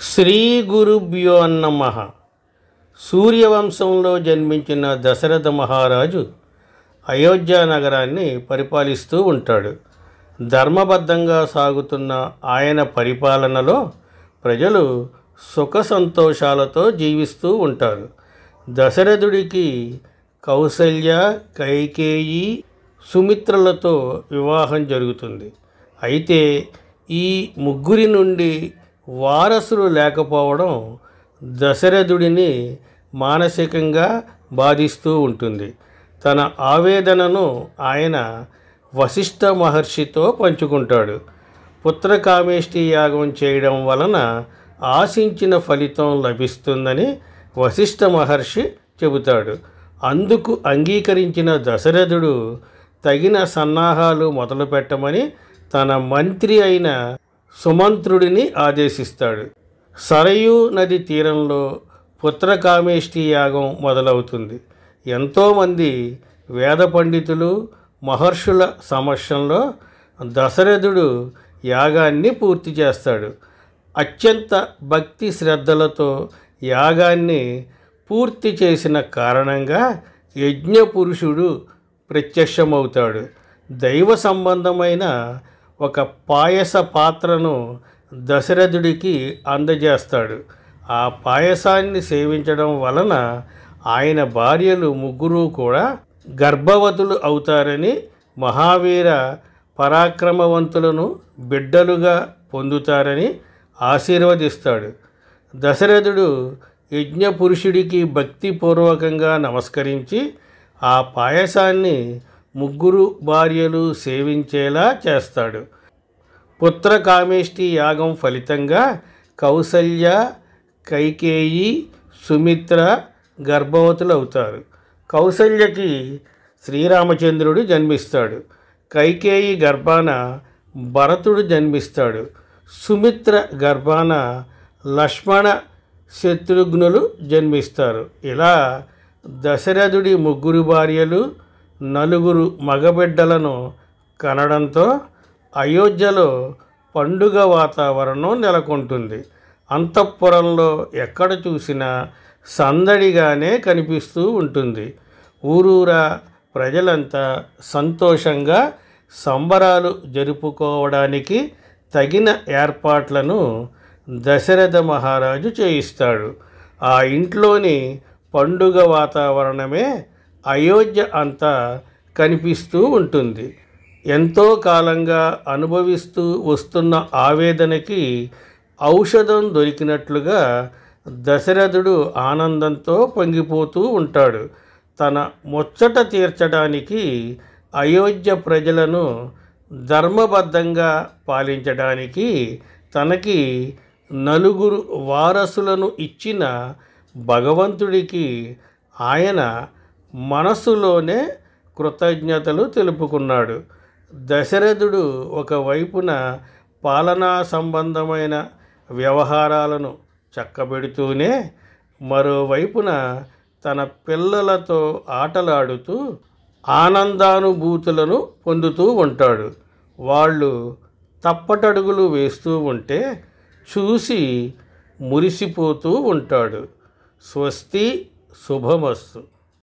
శ్రీ గురుభ్యో నమః. సూర్యవంశంలో జన్మించిన దశరథ మహారాజు అయోధ్య నగరాన్ని పరిపాలిస్తూ ఉంటాడు. ధర్మబద్ధంగా సాగుతున్న ఆయన పరిపాలనలో ప్రజలు సుఖ సంతోషాలతో జీవిస్తూ ఉంటారు. దశరథుడికి కౌసల్య, కైకేయి, సుమిత్రలతో వివాహం జరుగుతుంది. అయితే ఈ ముగ్గురి నుండి వారసులు లేకపోవడం దశరథుడిని మానసికంగా బాధిస్తూ ఉంటుంది. తన ఆవేదనను ఆయన వశిష్ఠ మహర్షితో పంచుకుంటాడు. పుత్రకామేష్టి యాగం చేయడం వలన ఆశించిన ఫలితం లభిస్తుందని వశిష్ఠ మహర్షి చెబుతాడు. అందుకు అంగీకరించిన దశరథుడు తగిన సన్నాహాలు మొదలుపెట్టమని తన మంత్రి అయిన సుమంత్రుడిని ఆదేశిస్తాడు. సరయూ నది తీరంలో పుత్రకామేష్టి యాగం మొదలవుతుంది. ఎంతోమంది వేద పండితులు, మహర్షుల సమక్షంలో దశరథుడు యాగాన్ని పూర్తి చేస్తాడు. అత్యంత భక్తి శ్రద్ధలతో యాగాన్ని పూర్తి చేసిన కారణంగా యజ్ఞపురుషుడు ప్రత్యక్షమవుతాడు. దైవ సంబంధమైన ఒక పాయస పాత్రను దశరథుడికి అందజేస్తాడు. ఆ పాయసాన్ని సేవించడం వలన ఆయన భార్యలు ముగ్గురు కూడా గర్భవతులు అవుతారని, మహావీర పరాక్రమవంతులను బిడ్డలుగా పొందుతారని ఆశీర్వదిస్తాడు. దశరథుడు యజ్ఞపురుషుడికి భక్తిపూర్వకంగా నమస్కరించి ఆ పాయసాన్ని ముగ్గురు భార్యలు సేవించేలా చేస్తాడు. పుత్రకామేష్టి యాగం ఫలితంగా కౌసల్య, కైకేయి, సుమిత్ర గర్భవతులు అవుతారు. కౌసల్యకి శ్రీరామచంద్రుడు జన్మిస్తాడు. కైకేయి గర్భాన భరతుడు జన్మిస్తాడు. సుమిత్ర గర్భాన లక్ష్మణ, శత్రుఘ్నులు జన్మిస్తారు. ఇలా దశరథుడి ముగ్గురు భార్యలు, నలుగురు మగబిడ్డలను కనడంతో అయోధ్యలో పండుగ వాతావరణం నెలకొంటుంది. అంతఃపురంలో ఎక్కడ చూసినా సందడిగానే కనిపిస్తూ ఉంటుంది. ఊరూరా ప్రజలంతా సంతోషంగా సంబరాలు జరుపుకోవడానికి తగిన ఏర్పాట్లను దశరథ మహారాజు చేయిస్తాడు. ఆ ఇంట్లోని పండుగ వాతావరణమే అయోధ్య అంతా కనిపిస్తూ ఉంటుంది. ఎంతో కాలంగా అనుభవిస్తూ వస్తున్న ఆవేదనకి ఔషధం దొరికినట్లుగా దశరథుడు ఆనందంతో పొంగిపోతూ ఉంటాడు. తన ముచ్చట తీర్చడానికి, అయోధ్య ప్రజలను ధర్మబద్ధంగా పాలించడానికి తనకి నలుగురు వారసులను ఇచ్చిన భగవంతుడికి ఆయన మనస్సులోనే కృతజ్ఞతలు తెలుపుకున్నాడు. దశరథుడు ఒకవైపున పాలనా సంబంధమైన వ్యవహారాలను చక్కబెడుతూనే మరోవైపున తన పిల్లలతో ఆటలాడుతూ ఆనందానుభూతులను పొందుతూ ఉంటాడు. వాళ్ళు తప్పటడుగులు వేస్తూ ఉంటే చూసి మురిసిపోతూ ఉంటాడు. స్వస్తి, శుభమస్తు.